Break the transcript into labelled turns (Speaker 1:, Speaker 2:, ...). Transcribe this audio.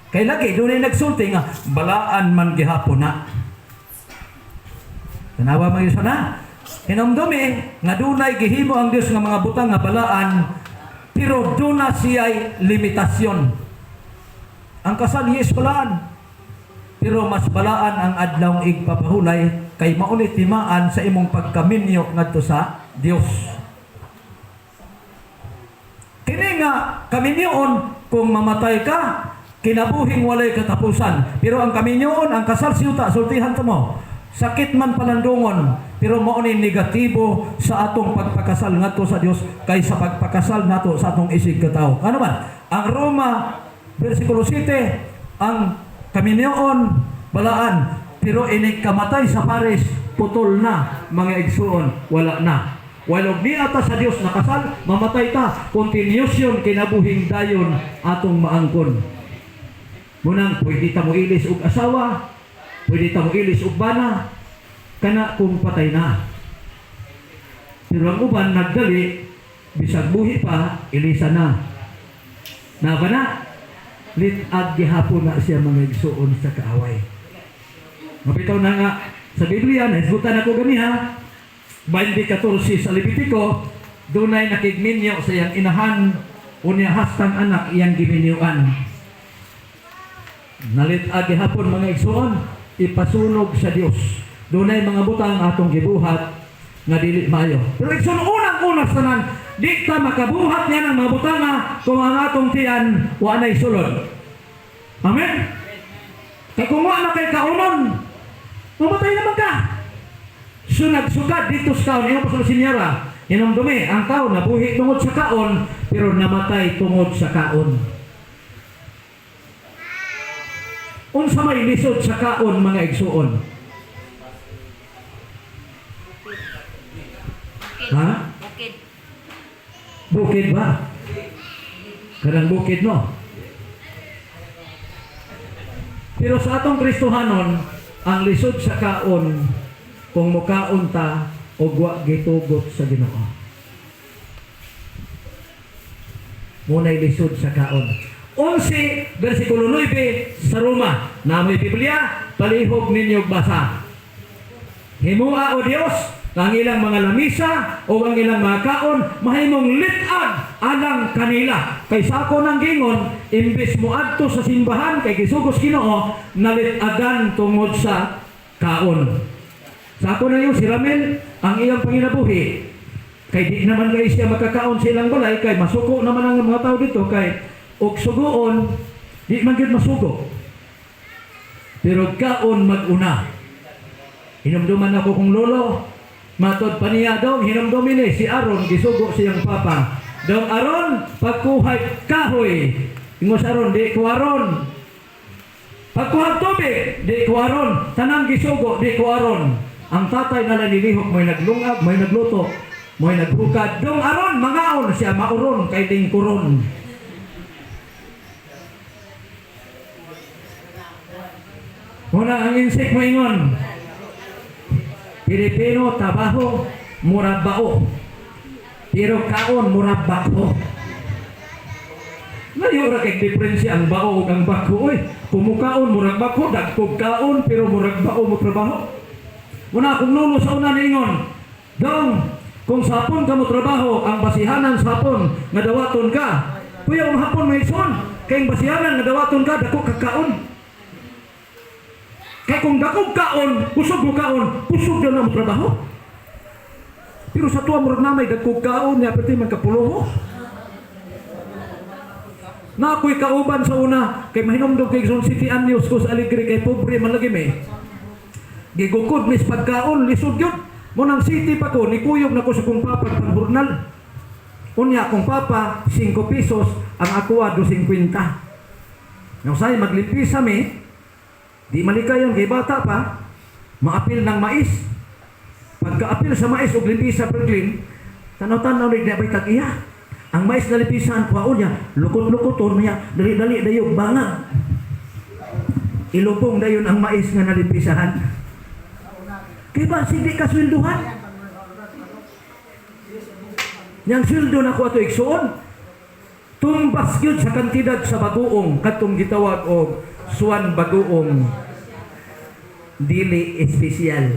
Speaker 1: Kay lagi doon ay nagsulti nga balaan man gihapon na. Tanawa mo yun na. Hinumdumi nga dunay gihimo ang Dios nga mga butang nga balaan, pero doon na siya'y limitasyon. Ang kasal yes balaan, pero mas balaan ang adlaw igpapahulay kay maunit timaan sa imong pagkaminyo ngadto sa Dios. Kini nga kaminyoon kung mamatay ka, kinabuhing walay katapusan. Pero ang kaminyoon, ang kasal siyuta, sultihan to mo. Sakit man palandungon, pero mauni negatibo sa atong pagpakasal ngadto sa Dios kaysa pagpakasal nato sa atong isig katawo. Ano man? Ang Roma versikulo 7, ang kaminyoon balaan, pero inig kamatay sa pares putol na mga igsuon, wala na. Walog di ata sa Dios nakasal, mamatay ta, continuation kinabuhing dayon atong maangkon. Munang pwede ta mo ilis og asawa, pwede ta mo ilis og bana, kana kung patay na. Pero ang uban nagdali, bisag buhi pa, ilisa na. Na ba na? Litag gihapon na siya mga igsuon sa kaaway. Mapitaw na nga sa Biblia, naisgutan ako ganiha, 20:14 sa Levitico, dunay nakigminyo sa iyang inahan, unya hastang anak iyang giminyuan. Nalitag gihapon mga igsuon, ipasunog sa Dios. Dunay mga butang atong gibuhat nga dili maayo. Pero igsuon unang-una sanan, di ta makabuhat niya ng mga butang kung ang atong tiyan wa nay sulod. Amen. Kay kung wa na kay kaunon, mamatay naman ka. So nagsugad dito sa kaon, ino pa sa sinyara, hinumdumi, ang tao nabuhi tungod sa kaon, pero namatay tungod sa kaon. Unsa may lisod sa kaon mga igsuon? Ha?
Speaker 2: Bukid.
Speaker 1: Bukid ba? Kanang bukid no? Pero sa atong Kristohanon, ang lisod sa kaon, kung mukaon ta o wa gitugot sa Ginoo. Muna'y lisod sa kaon. 11, versikulo 9 sa Roma, na may Biblia, palihog ninyo basa. Himua o Dios, ang ilang mga lamisa o ang ilang mga kaon, mahimong litag alang kanila. Kay sa ako ng gingon, imbes mo adto sa simbahan, kay kisugos Ginoo, nalitagan tungod sa kaon. Sa ako na yung si Ramel, ang iyang panginabuhi, kay di naman kayo siya makakaon sa ilang balay, kay masuko naman ang mga tao dito, kay og sugoon, di man gid masuko. Pero kaon mag-una. Hinumduman ako kong lolo, matod pa niya daw, hinumdumin si Aaron, gisugo siyang papa. Daw Aaron, pagkuhay kahoy, ingos Aaron, di ko Aaron. Pagkuhay tubig, di ko Aaron. Tanang gisugo, di ko Aaron. Ang tatay na nalilihok, may naglungag, may nagluto, may naghukad. Dong Aaron, mangaon siya, mauron, kay lingkuron. Muna ang insik mo ingon. Pilipino, tabaho, murabao. Pero kaon, murabao. Ngayon ra kay diferensya ang bao ug ang bako. Kumukaon, muragbako, dagkog kaon, pero muragbao mo trabaho. Muna kung lulo sa una ningon, dong, kung sapon ka mo trabaho, ang basihanan sapon, nga dawaton ka. Kuya, ang hapon may son, kay basihanan nga dawaton ka, dako kakaon. Kaya kung dako kaon, kusog mo kaon, kusog na mo trabaho. Pero sa tuwa mo na may dako kaon, niya pati magkapuloho. Na ako'y kauban sa una, kay mahinomdog kay Son City Anyos ko sa Aligre, kay pobre man lagi may. Gigukod mis pagkaon, lisod yun. Munang city pa ko, nikuyog na ko sa kong papa panghurnal. Unya kong papa, 5 pesos, ang akuwa 2.50. Nausay, maglimpisa mi, di malikayan kay bata pa, maapil ng mais. Pagka-apil sa mais o limpisa perglin, tanaw-tanaw rin na ba'y tag-iya. Ang mais na limpisan, kuwaon niya, lukot-lukoton niya, dali-dali dayog bangag. Ilupong dayon ang mais nga nalimpisahan. Kaya ba, hindi ka swilduhan? Yang swildo na ko ato iksoon. tumbas gyud sa kantidad sa baguong katong gitawag og suwan baguong dili espesyal.